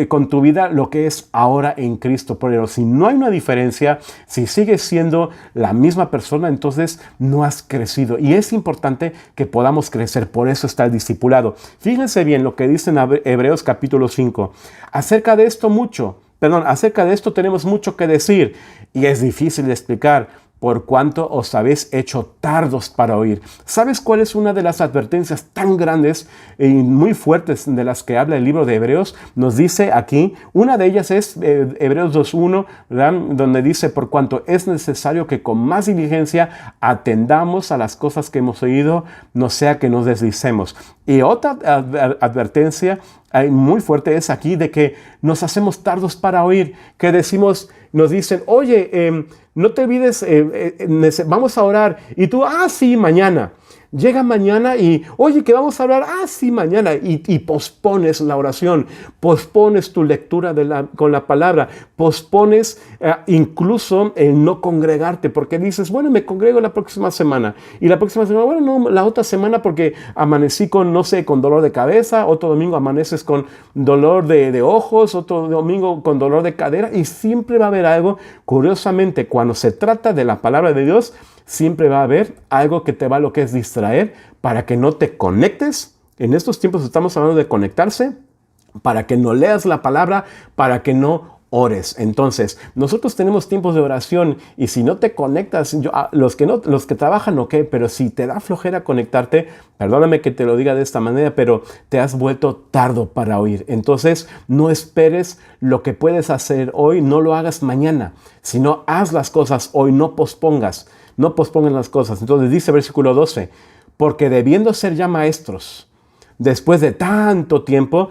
con tu vida lo que es ahora en Cristo. Pero si no hay una diferencia, si sigues siendo la misma persona, entonces no has crecido. Y es importante que podamos crecer. Por eso está el discipulado. Fíjense bien lo que dice en Hebreos capítulo 5. Acerca de esto tenemos mucho que decir y es difícil de explicar. por cuanto os habéis hecho tardos para oír. ¿Sabes cuál es una de las advertencias tan grandes y muy fuertes de las que habla el libro de Hebreos? Nos dice aquí, una de ellas es Hebreos 2.1, ¿verdad? Donde dice, por cuanto es necesario que con más diligencia atendamos a las cosas que hemos oído, no sea que nos deslicemos. Y otra advertencia muy fuerte es aquí de que nos hacemos tardos para oír, que decimos, nos dicen, oye, no te olvides, vamos a orar. Y tú, sí, mañana. Llega mañana y, oye, que vamos a hablar, sí, mañana. Y pospones la oración, pospones tu lectura con la palabra, pospones incluso el no congregarte, porque dices, bueno, me congrego la próxima semana. Y la próxima semana, bueno, no, la otra semana porque amanecí con, no sé, con dolor de cabeza, otro domingo amaneces con dolor de ojos, otro domingo con dolor de cadera, y siempre va a haber algo. Curiosamente, cuando se trata de la palabra de Dios, siempre va a haber algo que te va a lo que es distraer para que no te conectes. En estos tiempos estamos hablando de conectarse, para que no leas la palabra, para que no ores. Entonces, nosotros tenemos tiempos de oración y si no te conectas, los que trabajan, ok, pero si te da flojera conectarte, perdóname que te lo diga de esta manera, pero te has vuelto tardo para oír. Entonces, no esperes lo que puedes hacer hoy, no lo hagas mañana, sino haz las cosas hoy, no pospongas las cosas. Entonces dice versículo 12, porque debiendo ser ya maestros, después de tanto tiempo,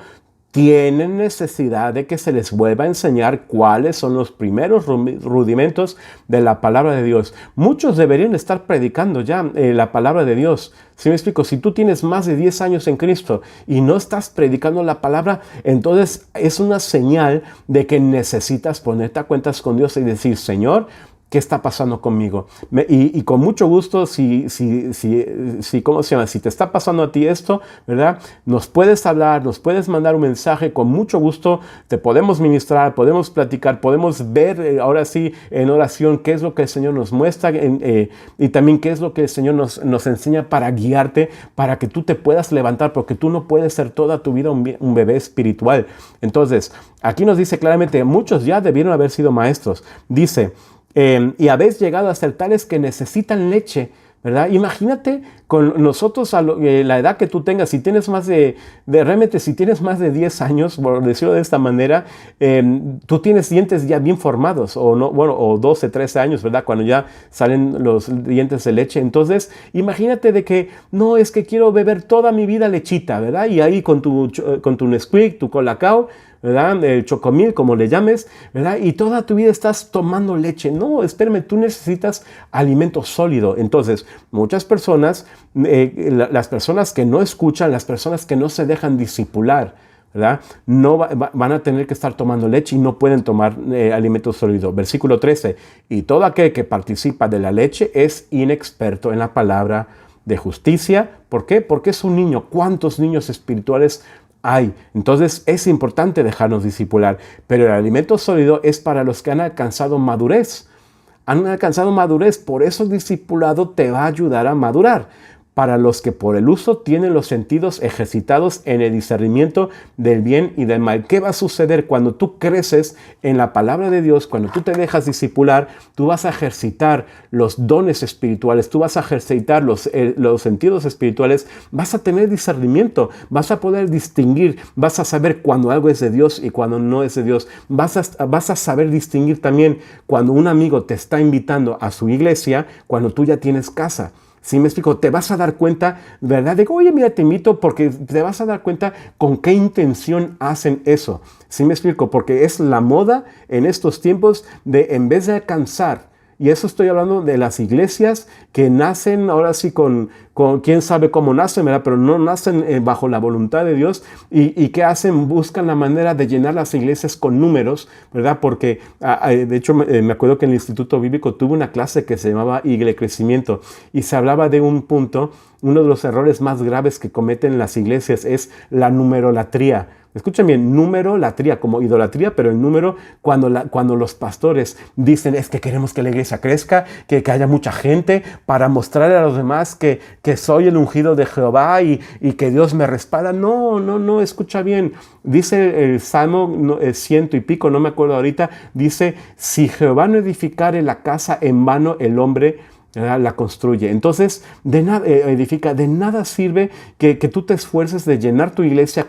tienen necesidad de que se les vuelva a enseñar cuáles son los primeros rudimentos de la palabra de Dios. Muchos deberían estar predicando ya la palabra de Dios. ¿Sí me explico? Si tú tienes más de 10 años en Cristo y no estás predicando la palabra, entonces es una señal de que necesitas ponerte a cuentas con Dios y decir, Señor, ¿qué está pasando conmigo? Y con mucho gusto, ¿cómo se llama? Si te está pasando a ti esto, ¿verdad? Nos puedes hablar, nos puedes mandar un mensaje, con mucho gusto te podemos ministrar, podemos platicar, podemos ver ahora sí en oración qué es lo que el Señor nos muestra y también qué es lo que el Señor nos enseña para guiarte, para que tú te puedas levantar, porque tú no puedes ser toda tu vida un bebé espiritual. Entonces, aquí nos dice claramente, muchos ya debieron haber sido maestros. Dice, y habéis llegado a ser tales que necesitan leche, ¿verdad? Imagínate con nosotros la edad que tú tengas, si tienes más realmente si tienes más de 10 años, por decirlo de esta manera, tú tienes dientes ya bien formados, o no, bueno, o 12, 13 años, ¿verdad? Cuando ya salen los dientes de leche. Entonces, imagínate de que, no, es que quiero beber toda mi vida lechita, ¿verdad? Y ahí con tu Nesquik, tu Colacao, ¿verdad? El chocomil, como le llames, ¿verdad? Y toda tu vida estás tomando leche. No, espérame, tú necesitas alimento sólido. Entonces, muchas personas, las personas que no escuchan, las personas que no se dejan discipular, ¿verdad? No van a tener que estar tomando leche y no pueden tomar alimento sólido. Versículo 13, y todo aquel que participa de la leche es inexperto en la palabra de justicia. ¿Por qué? Porque es un niño. ¿Cuántos niños espirituales hay? Entonces es importante dejarnos discipular, pero el alimento sólido es para los que han alcanzado madurez. Por eso el discipulado te va a ayudar a madurar. Para los que por el uso tienen los sentidos ejercitados en el discernimiento del bien y del mal. ¿Qué va a suceder cuando tú creces en la palabra de Dios? Cuando tú te dejas discipular, tú vas a ejercitar los dones espirituales, tú vas a ejercitar los sentidos espirituales, vas a tener discernimiento, vas a poder distinguir, vas a saber cuando algo es de Dios y cuando no es de Dios. Vas a saber distinguir también cuando un amigo te está invitando a su iglesia, cuando tú ya tienes casa. ¿Sí me explico? Te vas a dar cuenta, ¿verdad? De que, oye, mira, te invito, porque te vas a dar cuenta con qué intención hacen eso. ¿Sí me explico? Porque es la moda en estos tiempos de, en vez de alcanzar, y eso estoy hablando de las iglesias que nacen ahora sí con quién sabe cómo nacen, ¿verdad? Pero no nacen bajo la voluntad de Dios. ¿Y qué hacen? Buscan la manera de llenar las iglesias con números, ¿verdad? Porque, de hecho, me acuerdo que en el Instituto Bíblico tuve una clase que se llamaba Crecimiento y se hablaba de un punto. Uno de los errores más graves que cometen las iglesias es la numerolatría, Escuchen bien, numerolatría, como idolatría, pero el número, cuando los pastores dicen es que queremos que la iglesia crezca, que haya mucha gente, para mostrarle a los demás que soy el ungido de Jehová y que Dios me respalda. No, escucha bien. Dice el Salmo 100 y pico, no me acuerdo ahorita, dice, si Jehová no edificare la casa, en vano el hombre la construye. Entonces, de nada sirve que tú te esfuerces de llenar tu iglesia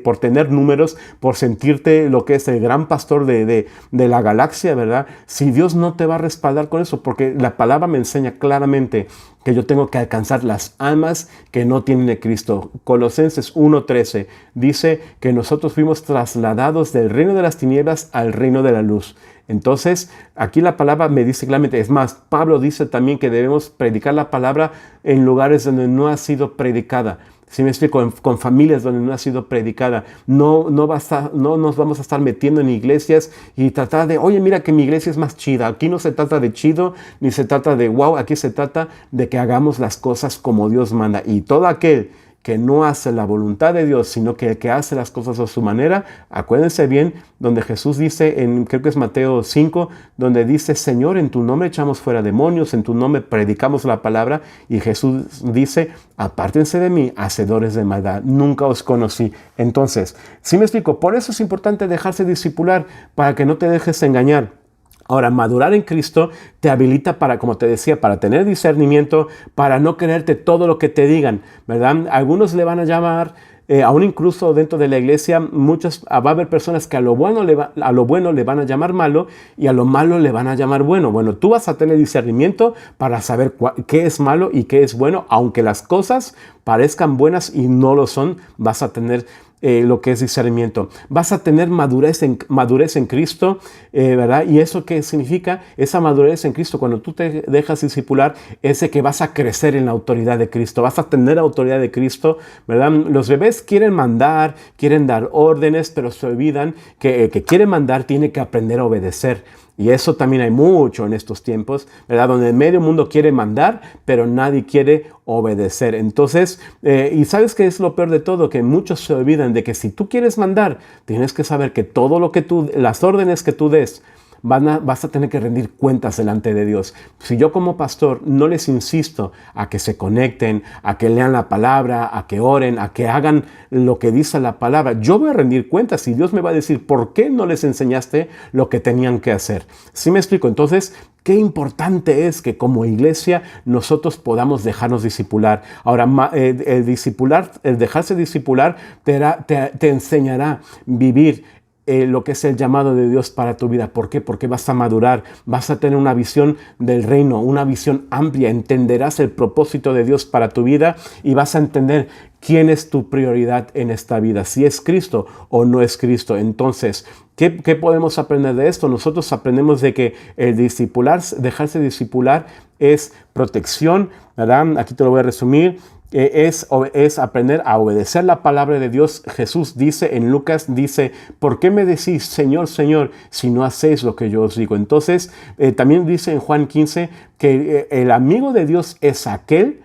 por tener números, por sentirte lo que es el gran pastor de la galaxia, ¿verdad? Si Dios no te va a respaldar con eso, porque la palabra me enseña claramente que yo tengo que alcanzar las almas que no tienen a Cristo. Colosenses 1:13 dice que nosotros fuimos trasladados del reino de las tinieblas al reino de la luz. Entonces, aquí la palabra me dice claramente, es más, Pablo dice también que debemos predicar la palabra en lugares donde no ha sido predicada. Si me explico, con familias donde no ha sido predicada. No nos vamos a estar metiendo en iglesias y tratar de, oye, mira que mi iglesia es más chida. Aquí no se trata de chido, ni se trata de wow, aquí se trata de que hagamos las cosas como Dios manda. Y todo aquel que no hace la voluntad de Dios, sino que el que hace las cosas a su manera, acuérdense bien, donde Jesús dice, creo que es Mateo 5, donde dice, Señor, en tu nombre echamos fuera demonios, en tu nombre predicamos la palabra, y Jesús dice, apártense de mí, hacedores de maldad, nunca os conocí. Entonces, ¿sí me explico? Por eso es importante dejarse discipular, para que no te dejes engañar. Ahora, madurar en Cristo te habilita para, como te decía, para tener discernimiento, para no creerte todo lo que te digan, ¿verdad? Algunos le van a llamar, aún incluso dentro de la iglesia, va a haber personas que a lo bueno le van a llamar malo y a lo malo le van a llamar bueno. Bueno, tú vas a tener discernimiento para saber qué es malo y qué es bueno, aunque las cosas parezcan buenas y no lo son, vas a tener lo que es discernimiento. Vas a tener madurez en Cristo, ¿verdad? ¿Y eso qué significa? Esa madurez en Cristo, cuando tú te dejas discipular, es de que vas a crecer en la autoridad de Cristo, vas a tener autoridad de Cristo, ¿verdad? Los bebés quieren mandar, quieren dar órdenes, pero se olvidan que el que quiere mandar tiene que aprender a obedecer. Y eso también hay mucho en estos tiempos, ¿verdad? Donde el medio mundo quiere mandar, pero nadie quiere obedecer. Entonces, y ¿sabes qué es lo peor de todo? Que muchos se olvidan de que si tú quieres mandar, tienes que saber que todo lo que las órdenes que tú des, vas a tener que rendir cuentas delante de Dios. Si yo como pastor no les insisto a que se conecten, a que lean la palabra, a que oren, a que hagan lo que dice la palabra, yo voy a rendir cuentas y Dios me va a decir, ¿por qué no les enseñaste lo que tenían que hacer? ¿Sí me explico? Entonces, qué importante es que como iglesia nosotros podamos dejarnos discipular. Ahora, el dejarse discipular te enseñará vivir lo que es el llamado de Dios para tu vida. ¿Por qué? Porque vas a madurar, vas a tener una visión del reino, una visión amplia, entenderás el propósito de Dios para tu vida y vas a entender quién es tu prioridad en esta vida, si es Cristo o no es Cristo. Entonces, ¿qué podemos aprender de esto? Nosotros aprendemos de que el dejarse discipular es protección, ¿verdad? Aquí te lo voy a resumir. Es aprender a obedecer la palabra de Dios. Jesús dice en Lucas, dice, ¿por qué me decís, Señor, Señor, si no hacéis lo que yo os digo? Entonces, también dice en Juan 15 que el amigo de Dios es aquel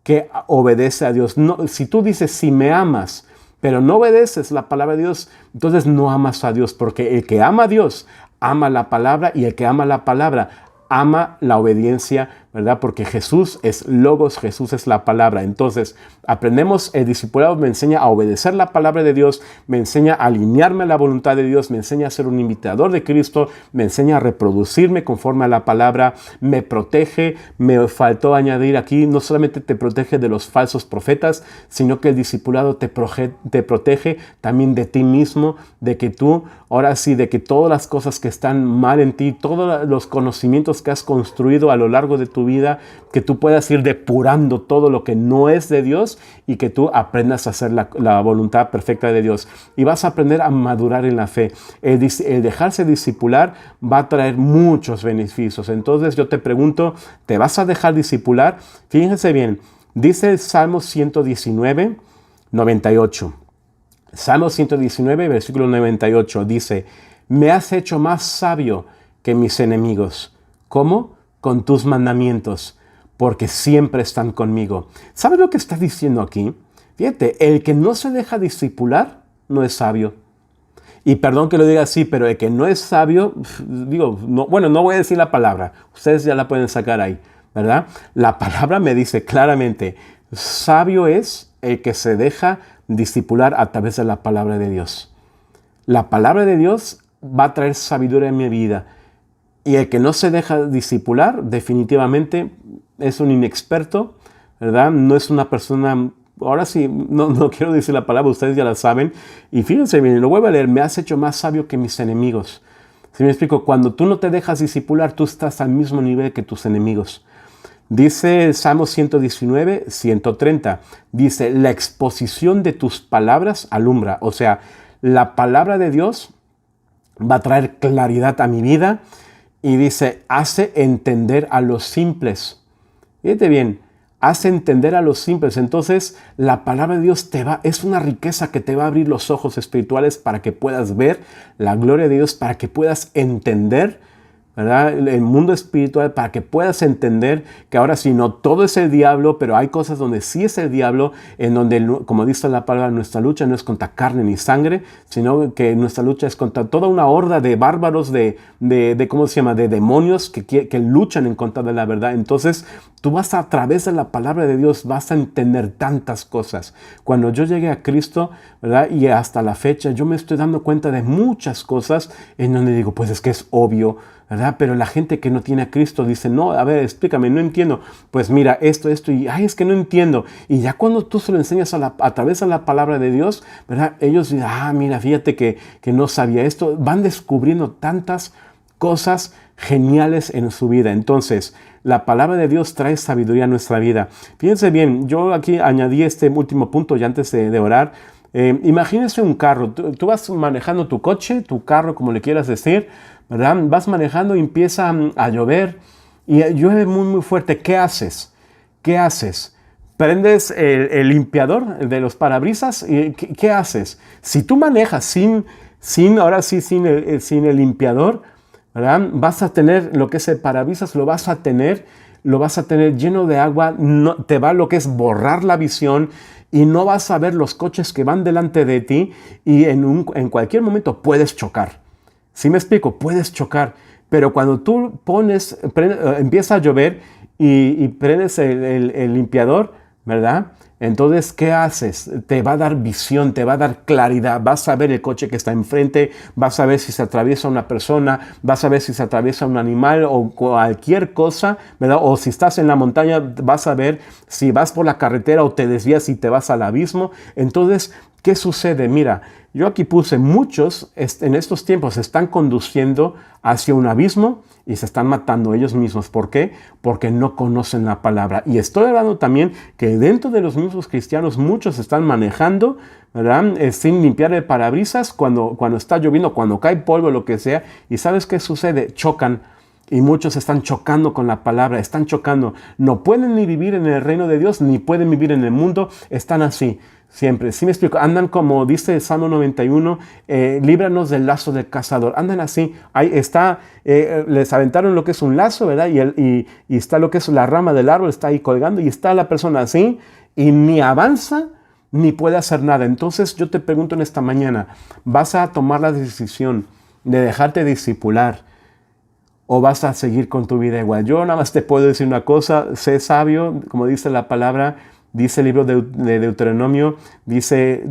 que obedece a Dios. No, si tú dices, si me amas, pero no obedeces la palabra de Dios, entonces no amas a Dios, porque el que ama a Dios, ama la palabra, y el que ama la palabra, ama la obediencia, ¿verdad? Porque Jesús es Logos, Jesús es la palabra. Entonces, aprendemos, el discipulado me enseña a obedecer la palabra de Dios, me enseña a alinearme a la voluntad de Dios, me enseña a ser un imitador de Cristo, me enseña a reproducirme conforme a la palabra, me protege. Me faltó añadir aquí, no solamente te protege de los falsos profetas, sino que el discipulado te protege también de ti mismo, de que tú, ahora sí, de que todas las cosas que están mal en ti, todos los conocimientos que has construido a lo largo de tu vida, que tú puedas ir depurando todo lo que no es de Dios y que tú aprendas a hacer la voluntad perfecta de Dios. Y vas a aprender a madurar en la fe. El dejarse discipular va a traer muchos beneficios. Entonces yo te pregunto, ¿te vas a dejar discipular? Fíjense bien, dice el Salmo 119, 98. Salmo 119, versículo 98, dice, me has hecho más sabio que mis enemigos. ¿Cómo? Con tus mandamientos, porque siempre están conmigo. ¿Sabes lo que está diciendo aquí? Fíjate, el que no se deja discipular no es sabio. Y perdón que lo diga así, pero el que no es sabio, digo, no, bueno, no voy a decir la palabra, ustedes ya la pueden sacar ahí, ¿verdad? La palabra me dice claramente, sabio es el que se deja discipular a través de la palabra de Dios. La palabra de Dios va a traer sabiduría en mi vida. Y el que no se deja discipular, definitivamente es un inexperto, ¿verdad? No es una persona, ahora sí, no quiero decir la palabra, ustedes ya la saben. Y fíjense bien, lo vuelvo a leer, me has hecho más sabio que mis enemigos. ¿Sí me explico? Cuando tú no te dejas discipular, tú estás al mismo nivel que tus enemigos. Dice el Salmo 119, 130, dice, la exposición de tus palabras alumbra. O sea, la palabra de Dios va a traer claridad a mi vida y dice, hace entender a los simples. Fíjate bien, hace entender a los simples. Entonces, la palabra de Dios es una riqueza que te va a abrir los ojos espirituales para que puedas ver la gloria de Dios, para que puedas entender, ¿verdad?, el mundo espiritual, para que puedas entender que ahora sí, no todo es el diablo, pero hay cosas donde sí es el diablo, en donde, como dice la palabra, nuestra lucha no es contra carne ni sangre, sino que nuestra lucha es contra toda una horda de bárbaros, de ¿cómo se llama?, de demonios que luchan en contra de la verdad. Entonces, tú vas a través de la palabra de Dios, vas a entender tantas cosas. Cuando yo llegué a Cristo, ¿verdad?, y hasta la fecha, yo me estoy dando cuenta de muchas cosas en donde digo, pues es que es obvio, ¿verdad? Pero la gente que no tiene a Cristo dice, no, a ver, explícame, no entiendo. Pues mira, esto, y ay, es que no entiendo. Y ya cuando tú se lo enseñas a través de la palabra de Dios, ¿verdad?, ellos dicen, mira, fíjate que no sabía esto. Van descubriendo tantas cosas geniales en su vida. Entonces, la palabra de Dios trae sabiduría a nuestra vida. Fíjense bien, yo aquí añadí este último punto ya antes de orar. Imagínense un carro. Tú vas manejando tu coche, tu carro, como le quieras decir, ¿verdad? Vas manejando y empieza a llover y llueve muy, muy fuerte. ¿Qué haces? ¿Qué haces? ¿Prendes el limpiador de los parabrisas? ¿Qué haces? Si tú manejas sin el limpiador, ¿verdad?, vas a tener lo que es el parabrisas, lo vas a tener lleno de agua, no, te va lo que es borrar la visión y no vas a ver los coches que van delante de ti y en cualquier momento puedes chocar. ¿Sí me explico? Puedes chocar, pero cuando tú empieza a llover y prendes el limpiador, ¿verdad?, entonces, ¿qué haces? Te va a dar visión, te va a dar claridad. Vas a ver el coche que está enfrente, vas a ver si se atraviesa una persona, vas a ver si se atraviesa un animal o cualquier cosa, ¿verdad? O si estás en la montaña, vas a ver si vas por la carretera o te desvías y te vas al abismo. Entonces, ¿qué sucede? Mira, yo aquí puse muchos en estos tiempos se están conduciendo hacia un abismo y se están matando ellos mismos. ¿Por qué? Porque no conocen la palabra. Y estoy hablando también que dentro de los mismos cristianos muchos están manejando, ¿verdad?, sin limpiar el parabrisas cuando está lloviendo, cuando cae polvo, lo que sea. ¿Y sabes qué sucede? Chocan. Y muchos están chocando con la palabra, están chocando. No pueden ni vivir en el reino de Dios, ni pueden vivir en el mundo. Están así. Siempre, ¿sí me explico? Andan como dice el Salmo 91, líbranos del lazo del cazador. Andan así, ahí está, les aventaron lo que es un lazo, ¿verdad? Y está lo que es la rama del árbol, está ahí colgando y está la persona así y ni avanza ni puede hacer nada. Entonces yo te pregunto en esta mañana, ¿vas a tomar la decisión de dejarte discipular o vas a seguir con tu vida igual? Yo nada más te puedo decir una cosa, sé sabio, como dice la palabra. Dice el libro de Deuteronomio, dice,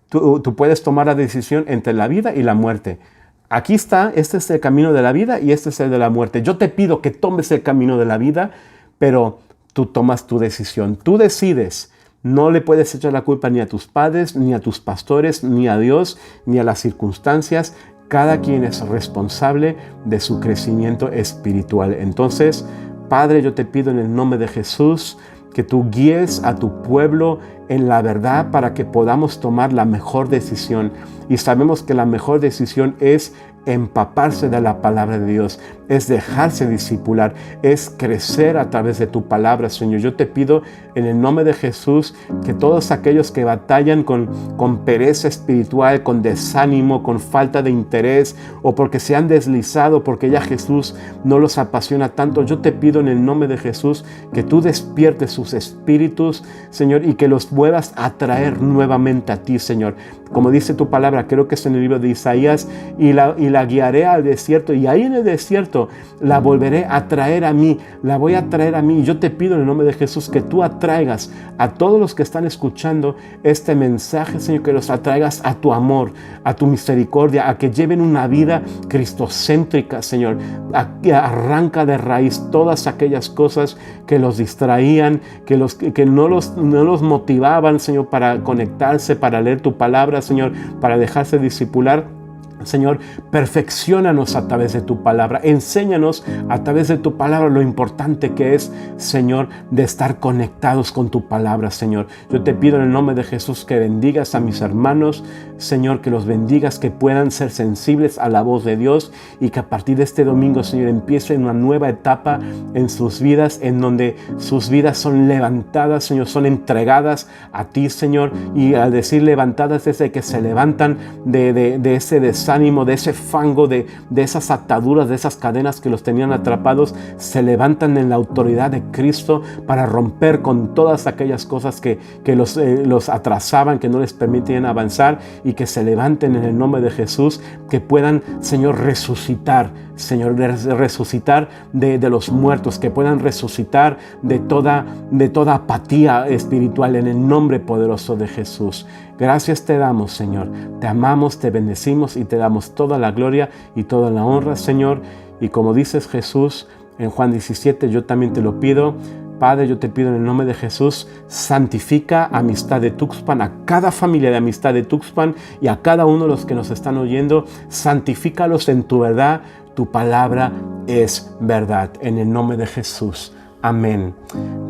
tú puedes tomar la decisión entre la vida y la muerte. Aquí está, este es el camino de la vida y este es el de la muerte. Yo te pido que tomes el camino de la vida, pero tú tomas tu decisión. Tú decides. No le puedes echar la culpa ni a tus padres, ni a tus pastores, ni a Dios, ni a las circunstancias. Cada quien es responsable de su crecimiento espiritual. Entonces, Padre, yo te pido en el nombre de Jesús, que tú guíes a tu pueblo en la verdad para que podamos tomar la mejor decisión. Y sabemos que la mejor decisión es empaparse de la palabra de Dios, es dejarse discipular, es crecer a través de tu palabra, Señor. Yo te pido en el nombre de Jesús que todos aquellos que batallan con pereza espiritual, con desánimo, con falta de interés o porque se han deslizado, porque ya Jesús no los apasiona tanto, yo te pido en el nombre de Jesús que tú despiertes sus espíritus, Señor, y que los vuelvas a traer nuevamente a ti, Señor. Como dice tu palabra, creo que es en el libro de Isaías, y la guiaré al desierto, y ahí en el desierto la volveré a traer a mí, la voy a traer a mí. Yo te pido en el nombre de Jesús que tú atraigas a todos los que están escuchando este mensaje, Señor, que los atraigas a tu amor, a tu misericordia, a que lleven una vida cristocéntrica, Señor. Arranca de raíz todas aquellas cosas que los distraían, que no los motivaban, Señor, para conectarse, para leer tu palabra, Señor, para dejarse discipular. Señor, perfecciónanos a través de tu palabra. Enséñanos a través de tu palabra lo importante que es, Señor, de estar conectados con tu palabra, Señor. Yo te pido en el nombre de Jesús que bendigas a mis hermanos, Señor, que los bendigas, que puedan ser sensibles a la voz de Dios y que a partir de este domingo, Señor, empiecen una nueva etapa en sus vidas, en donde sus vidas son levantadas, Señor, son entregadas a ti, Señor. Y al decir levantadas es de que se levantan de ese desánimo, de ese fango, de esas ataduras, de esas cadenas que los tenían atrapados, se levantan en la autoridad de Cristo para romper con todas aquellas cosas que los atrasaban, que no les permitían avanzar, y que se levanten en el nombre de Jesús, que puedan, Señor, resucitar, Señor, resucitar de los muertos, que puedan resucitar de toda apatía espiritual en el nombre poderoso de Jesús. Gracias te damos, Señor. Te amamos, te bendecimos y te damos toda la gloria y toda la honra, Señor. Y como dices, Jesús, en Juan 17, yo también te lo pido. Padre, yo te pido en el nombre de Jesús, santifica Amistad de Tuxpan, a cada familia de Amistad de Tuxpan y a cada uno de los que nos están oyendo. Santifícalos en tu verdad. Tu palabra es verdad. En el nombre de Jesús. Amén.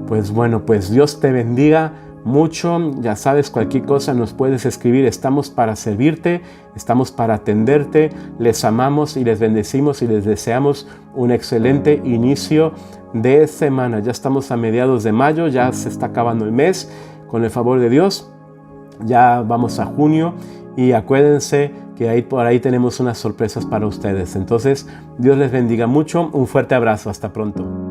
Pues bueno, pues Dios te bendiga mucho. Ya sabes, cualquier cosa nos puedes escribir. Estamos para servirte, estamos para atenderte. Les amamos y les bendecimos y les deseamos un excelente inicio de semana. Ya estamos a mediados de mayo, ya se está acabando el mes. Con el favor de Dios, ya vamos a junio. Y acuérdense que por ahí tenemos unas sorpresas para ustedes. Entonces, Dios les bendiga mucho. Un fuerte abrazo. Hasta pronto.